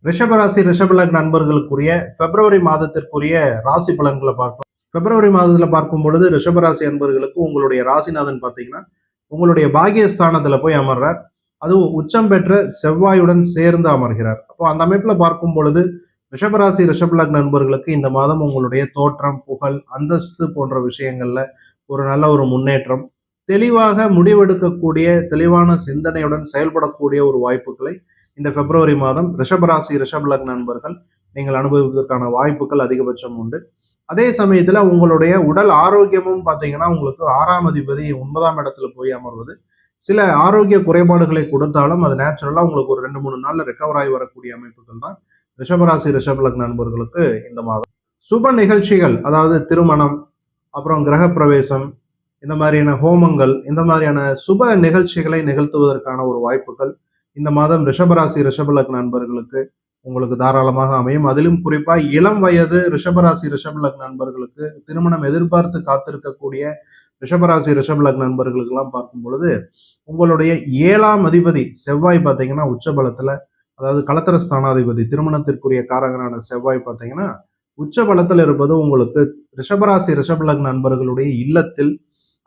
ரிஷபராசி ரிஷபலக் நண்பர்களுக்குரிய பிப்ரவரி மாதத்திற்குரிய ராசி பலன்களை பார்ப்போம். பிப்ரவரி மாதத்துல பார்க்கும் பொழுது ரிஷபராசி அன்பர்களுக்கு உங்களுடைய ராசிநாதன் பார்த்தீங்கன்னா உங்களுடைய பாகியஸ்தானத்துல போய் அமர்றார். அதுவும் உச்சம் பெற்ற செவ்வாயுடன் சேர்ந்து அமர்கிறார். அப்போ அந்த அமைப்புல பார்க்கும் பொழுது ரிஷபராசி ரிஷபலக் நண்பர்களுக்கு இந்த மாதம் உங்களுடைய தோற்றம், புகழ், அந்தஸ்து போன்ற விஷயங்கள்ல ஒரு நல்ல ஒரு முன்னேற்றம், தெளிவாக முடிவெடுக்கக்கூடிய தெளிவான சிந்தனையுடன் செயல்படக்கூடிய ஒரு வாய்ப்புகளை இந்த பிப்ரவரி மாதம் ரிஷபராசி ரிஷபலக் நண்பர்கள் நீங்கள் அனுபவிப்பதற்கான வாய்ப்புகள் அதிகபட்சம் உண்டு. அதே சமயத்துல உங்களுடைய உடல் ஆரோக்கியமும் பார்த்தீங்கன்னா உங்களுக்கு 6ஆம் அதிபதி 9ஆம் இடத்துல போய் அமர்வது சில ஆரோக்கிய குறைபாடுகளை கொடுத்தாலும் அது நேச்சுரலா உங்களுக்கு ஒரு 2-3 நாள்ல ரெக்கவர் ஆகி வரக்கூடிய அமைப்புகள் தான் ரிஷபராசி ரிஷபலக் நண்பர்களுக்கு இந்த மாதம். சுப நிகழ்ச்சிகள், அதாவது திருமணம், அப்புறம் கிரக பிரவேசம், இந்த மாதிரியான ஹோமங்கள், இந்த மாதிரியான சுப நிகழ்ச்சிகளை நிகழ்த்துவதற்கான ஒரு வாய்ப்புகள் இந்த மாதம் ரிஷபராசி ரிஷபலக் நண்பர்களுக்கு உங்களுக்கு தாராளமாக அமையும். அதிலும் குறிப்பா இளம் வயது ரிஷபராசி ரிஷபலக் நண்பர்களுக்கு, திருமணம் எதிர்பார்த்து காத்திருக்கக்கூடிய ரிஷபராசி ரிஷபலக் நண்பர்களுக்கு எல்லாம் பார்க்கும் பொழுது உங்களுடைய 7ஆம் அதிபதி செவ்வாய் பார்த்தீங்கன்னா உச்சபலத்துல, அதாவது களத்திர ஸ்தானாதிபதி திருமணத்திற்குரிய காரகனான செவ்வாய் பார்த்தீங்கன்னா உச்சபலத்தில் இருப்பது உங்களுக்கு ரிஷபராசி ரிஷபலக் நண்பர்களுடைய இல்லத்தில்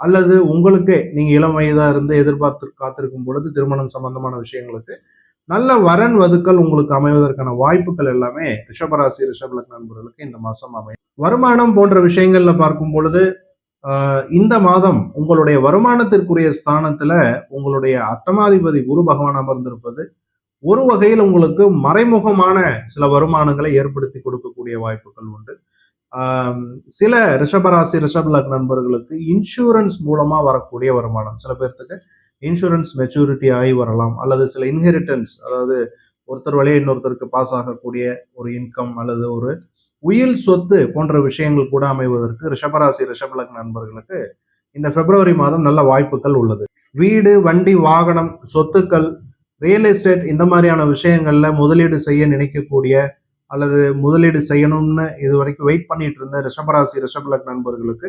அல்லது உங்களுக்கே நீங்க இளம் வயதா இருந்து எதிர்பார்த்து காத்திருக்கும் பொழுது திருமணம் சம்பந்தமான விஷயங்களுக்கு நல்ல வரன் வதுக்கள் உங்களுக்கு அமைவதற்கான வாய்ப்புகள் எல்லாமே ரிஷபராசி ரிஷபலக் நண்பர்களுக்கு இந்த மாசம் அமையும். வருமானம் போன்ற விஷயங்கள்ல பார்க்கும் பொழுது இந்த மாதம் உங்களுடைய வருமானத்திற்குரிய ஸ்தானத்துல உங்களுடைய அட்டமாதிபதி குரு பகவான் அமர்ந்திருப்பது ஒரு வகையில் உங்களுக்கு மறைமுகமான சில வருமானங்களை ஏற்படுத்தி கொடுக்கக்கூடிய வாய்ப்புகள் உண்டு. சில ரிஷபராசி ரிஷபலக் நண்பர்களுக்கு இன்சூரன்ஸ் மூலமா வரக்கூடிய வருமானம், சில பேர்த்துக்கு இன்சூரன்ஸ் மெச்சூரிட்டி ஆகி வரலாம், அல்லது சில இன்ஹெரிட்டன்ஸ், அதாவது ஒருத்தர் வழியே இன்னொருத்தருக்கு பாஸ் ஆகக்கூடிய ஒரு இன்கம் அல்லது ஒரு உயில் சொத்து போன்ற விஷயங்கள் கூட அமைவதற்கு ரிஷபராசி ரிஷபலக் நண்பர்களுக்கு இந்த பிப்ரவரி மாதம் நல்ல வாய்ப்புகள் உள்ளது. வீடு, வண்டி, வாகனம், சொத்துக்கள், ரியல் எஸ்டேட் இந்த மாதிரியான விஷயங்கள்ல முதலீடு செய்ய நினைக்கக்கூடிய அல்லது முதலீடு செய்யணும்னு இது வரைக்கும் வெயிட் பண்ணிட்டு இருந்த ரிஷபராசி ரிஷபலக் நண்பர்களுக்கு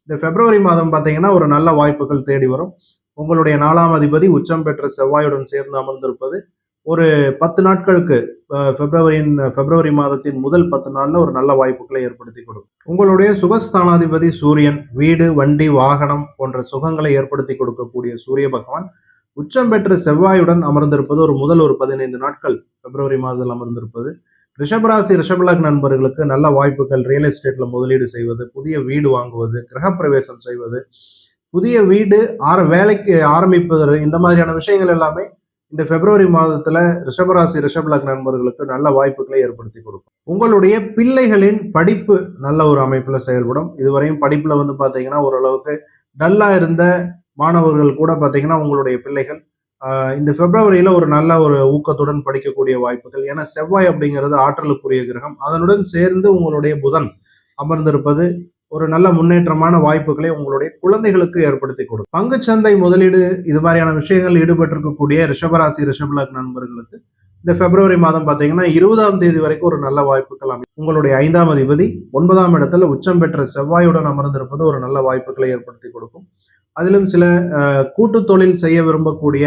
இந்த பிப்ரவரி மாதம் பார்த்தீங்கன்னா ஒரு நல்ல வாய்ப்புகள் தேடி வரும். உங்களுடைய 4ஆம் அதிபதி உச்சம் பெற்ற செவ்வாயுடன் சேர்ந்து அமர்ந்திருப்பது ஒரு 10 நாட்களுக்கு பிப்ரவரி மாதத்தின் முதல் 10 நாள்ல ஒரு நல்ல வாய்ப்புகளை ஏற்படுத்தி கொடுக்கும். உங்களுடைய சுகஸ்தானாதிபதி சூரியன் வீடு, வண்டி, வாகனம் போன்ற சுகங்களை ஏற்படுத்தி கொடுக்கக்கூடிய சூரிய பகவான் உச்சம் பெற்ற செவ்வாயுடன் அமர்ந்திருப்பது ஒரு 15 நாட்கள் பிப்ரவரி மாதத்தில் அமர்ந்திருப்பது ரிஷபராசி ரிஷபலக் நண்பர்களுக்கு நல்ல வாய்ப்புகள். ரியல் எஸ்டேட்ல முதலீடு செய்வது, புதிய வீடு வாங்குவது, கிரகப்பிரவேசம் செய்வது, புதிய வீடு வேலைக்கு ஆரம்பிப்பது, இந்த மாதிரியான விஷயங்கள் எல்லாமே இந்த பிப்ரவரி மாதத்துல ரிஷபராசி ரிஷபலக் நண்பர்களுக்கு நல்ல வாய்ப்புகளை ஏற்படுத்தி கொடுக்கும். உங்களுடைய பிள்ளைகளின் படிப்பு நல்ல ஒரு அமைப்புல செயல்படும். இதுவரையும் படிப்புல பாத்தீங்கன்னா ஓரளவுக்கு டல்லா இருந்த மாணவர்கள் கூட பாத்தீங்கன்னா உங்களுடைய பிள்ளைகள் இந்த பிப்ரவரியில ஒரு நல்ல ஒரு ஊக்கத்துடன் படிக்கக்கூடிய வாய்ப்புகள். ஏன்னா செவ்வாய் அப்படிங்கிறது ஆற்றலுக்குரிய கிரகம், அதனுடன் சேர்ந்து உங்களுடைய புதன் அமர்ந்திருப்பது ஒரு நல்ல முன்னேற்றமான வாய்ப்புகளை உங்களுடைய குழந்தைகளுக்கு ஏற்படுத்தி கொடுக்கும். பங்குச்சந்தை முதலீடு இது மாதிரியான விஷயங்கள் ஈடுபட்டிருக்கக்கூடிய ரிஷபராசி ரிஷபலக் நண்பர்களுக்கு இந்த பிப்ரவரி மாதம் பார்த்தீங்கன்னா 20ஆம் தேதி வரைக்கும் ஒரு நல்ல வாய்ப்புகள் அமையும். உங்களுடைய 5ஆம் அதிபதி 9ஆம் இடத்துல உச்சம் பெற்ற செவ்வாயுடன் அமர்ந்திருப்பது ஒரு நல்ல வாய்ப்புகளை ஏற்படுத்தி கொடுக்கும். அதிலும் சில கூட்டு தொழில் செய்ய விரும்பக்கூடிய,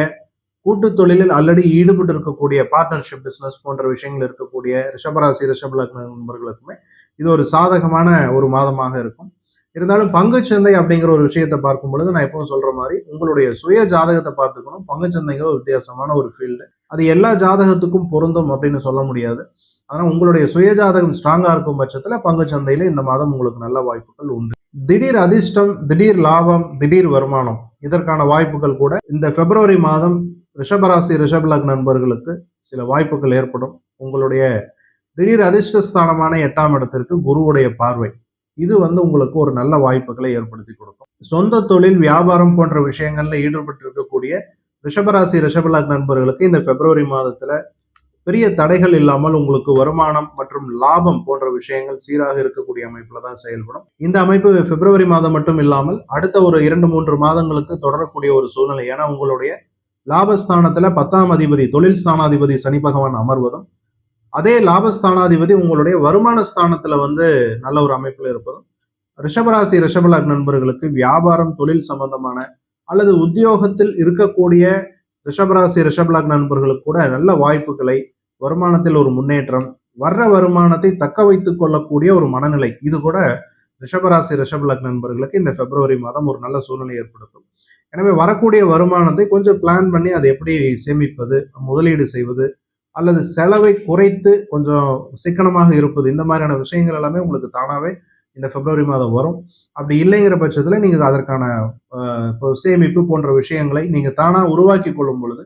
கூட்டு தொழிலில் ஆல்ரெடி ஈடுபட்டு இருக்கக்கூடிய பார்ட்னர்ஷிப் பிசினஸ் போன்ற விஷயங்கள் இருக்கக்கூடிய ரிஷபராசி ரிஷபலக் நண்பர்களுக்குமே இது ஒரு சாதகமான ஒரு மாதமாக இருக்கும். இருந்தாலும் பங்குச்சந்தை அப்படிங்கிற ஒரு விஷயத்தை பார்க்கும் பொழுது நான் எப்பவும் சொல்ற மாதிரி உங்களுடைய சுய ஜாதகத்தை பார்த்துக்கணும். பங்குச்சந்தைங்கிற ஒரு வித்தியாசமான ஒரு ஃபீல்டு, அது எல்லா ஜாதகத்துக்கும் பொருந்தும் அப்படின்னு சொல்ல முடியாது. அதனால் உங்களுடைய சுய ஜாதகம் ஸ்ட்ராங்கா இருக்கும் பட்சத்துல பங்குச்சந்தையில இந்த மாதம் உங்களுக்கு நல்ல வாய்ப்புகள் உண்டு. திடீர் அதிர்ஷ்டம், திடீர் லாபம், திடீர் வருமானம் இதற்கான வாய்ப்புகள் கூட இந்த பிப்ரவரி மாதம் ரிஷபராசி ரிஷபலக் நண்பர்களுக்கு சில வாய்ப்புகள் ஏற்படும். உங்களுடைய திடீர் அதிர்ஷ்டஸ்தானமான 8ஆம் இடத்திற்கு குருவுடைய பார்வை இது உங்களுக்கு ஒரு நல்ல வாய்ப்புகளை ஏற்படுத்தி கொடுக்கும். சொந்த தொழில், வியாபாரம் போன்ற விஷயங்கள்ல ஈடுபட்டு இருக்கக்கூடிய ரிஷபராசி ரிஷபலக் நண்பர்களுக்கு இந்த பிப்ரவரி மாதத்துல பெரிய தடைகள் இல்லாமல் உங்களுக்கு வருமானம் மற்றும் லாபம் போன்ற விஷயங்கள் சீராக இருக்கக்கூடிய அமைப்புல தான் செயல்படும். இந்த அமைப்பு பிப்ரவரி மாதம் மட்டும் இல்லாமல் அடுத்த ஒரு 2-3 மாதங்களுக்கு தொடரக்கூடிய ஒரு சூழ்நிலை. ஏன்னா உங்களுடைய லாபஸ்தானத்துல 10ஆம் அதிபதி தொழில் ஸ்தானாதிபதி சனி பகவான் அமர்வதும், அதே லாபஸ்தானாதிபதி உங்களுடைய வருமான ஸ்தானத்துல நல்ல ஒரு அமைப்புல இருப்பதும் ரிஷபராசி ரிஷபலக் நண்பர்களுக்கு வியாபாரம், தொழில் சம்பந்தமான அல்லது உத்தியோகத்தில் இருக்கக்கூடிய ரிஷபராசி ரிஷபலக் நண்பர்களுக்கு கூட நல்ல வாய்ப்புகளை, வருமானத்தில் ஒரு முன்னேற்றம், வர்ற வருமானத்தை தக்க வைத்துக் கொள்ளக்கூடிய ஒரு மனநிலை, இது கூட ரிஷபராசி ரிஷப லக்ன நண்பர்களுக்கு இந்த பிப்ரவரி மாதம் ஒரு நல்ல சூழ்நிலை ஏற்படுத்தும். எனவே வரக்கூடிய வருமானத்தை கொஞ்சம் பிளான் பண்ணி அதை எப்படி சேமிப்பது, முதலீடு செய்வது, அல்லது செலவை குறைத்து கொஞ்சம் சிக்கனமாக இருப்பது, இந்த மாதிரியான விஷயங்கள் எல்லாமே உங்களுக்கு தானாவே இந்த பிப்ரவரி மாதம் வரும். அப்படி இல்லைங்கிற பட்சத்துல நீங்க அதற்கான இப்போ சேமிப்பு போன்ற விஷயங்களை நீங்க தானா உருவாக்கி கொள்ளும் பொழுது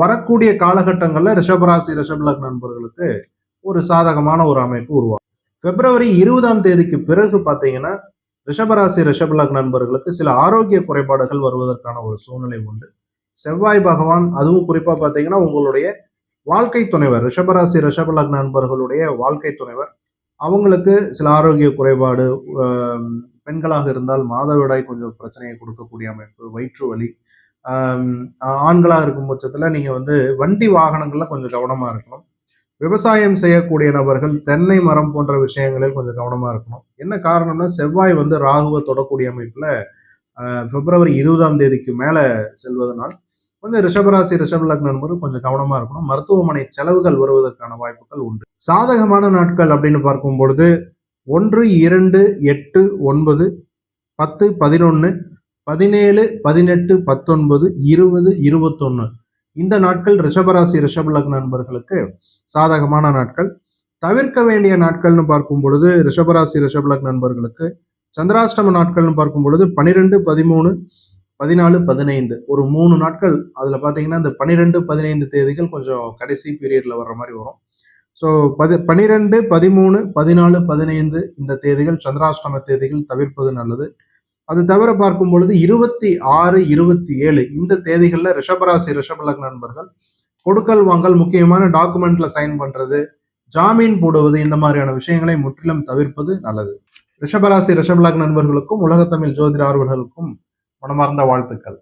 வரக்கூடிய காலகட்டங்கள்ல ரிஷபராசி ரிஷப லக்ன நண்பர்களுக்கு ஒரு சாதகமான ஒரு அமைப்பு உருவாகும். பிப்ரவரி 20ஆம் தேதிக்கு பிறகு பார்த்தீங்கன்னா ரிஷபராசி ரிஷப லக்ன நண்பர்களுக்கு சில ஆரோக்கிய குறைபாடுகள் வருவதற்கான ஒரு சூழ்நிலை உண்டு. செவ்வாய் பகவான், அதுவும் குறிப்பா பார்த்தீங்கன்னா உங்களுடைய வாழ்க்கை துணைவர், ரிஷபராசி ரிஷப லக்ன நண்பர்களுடைய வாழ்க்கை துணைவர், அவங்களுக்கு சில ஆரோக்கிய குறைபாடு, பெண்களாக இருந்தால் மாதவிடாய் கொஞ்சம் பிரச்சனையை கொடுக்கக்கூடிய அமைப்பு, வயிற்று வலி, ஆண்களாக இருக்கும் பட்சத்தில் நீங்கள் வந்து வண்டி வாகனங்கள்ல கொஞ்சம் கவனமா இருக்கணும். விவசாயம் செய்யக்கூடிய நபர்கள் தென்னை மரம் போன்ற விஷயங்களில் கொஞ்சம் கவனமா இருக்கணும். என்ன காரணம்னா செவ்வாய் வந்து ராகுவை தொடக்கூடிய அமைப்புல பிப்ரவரி 20ஆம் தேதிக்கு மேல செல்வதனால் கொஞ்சம் ரிஷபராசி ரிஷப லக்ன நண்பர்கள் கொஞ்சம் கவனமா இருக்கணும். மருத்துவமனை செலவுகள் வருவதற்கான வாய்ப்புகள் உண்டு. சாதகமான நாட்கள் அப்படின்னு பார்க்கும் பொழுது 1, 2, 8, 9, 10, 11, 17, 18, 19, 20, 21 இந்த நாட்கள் ரிஷபராசி ரிஷப லக்ன நண்பர்களுக்கு சாதகமான நாட்கள். தவிர்க்க வேண்டிய நாட்கள்னு பார்க்கும் பொழுது ரிஷபராசி ரிஷப லக்ன நண்பர்களுக்கு சந்திராஷ்டம நாட்கள்னு பார்க்கும் பொழுது 12, 13, 14, 15 ஒரு 3 நாட்கள். அதுல பாத்தீங்கன்னா இந்த 12, 15 தேதிகள் கொஞ்சம் கடைசி பீரியட்ல வர்ற மாதிரி வரும். ஸோ 12, 13, 14, 15 இந்த தேதிகள் சந்திராஷ்டம தேதிகள் தவிர்ப்பது நல்லது. அது தவிர பார்க்கும் பொழுது 26, 27 இந்த தேதிகளில் ரிஷபராசி ரிஷப லக்ன நண்பர்கள் கொடுக்கல் வாங்கல், முக்கியமான டாக்குமெண்ட்ல சைன் பண்றது, ஜாமீன் போடுவது, இந்த மாதிரியான விஷயங்களை முற்றிலும் தவிர்ப்பது நல்லது. ரிஷபராசி ரிஷப லக்ன நண்பர்களுக்கும் உலகத்தமிழ் ஜோதிட ஆர்வலர்களுக்கும் மனமார்ந்த வாழ்த்துக்கள்.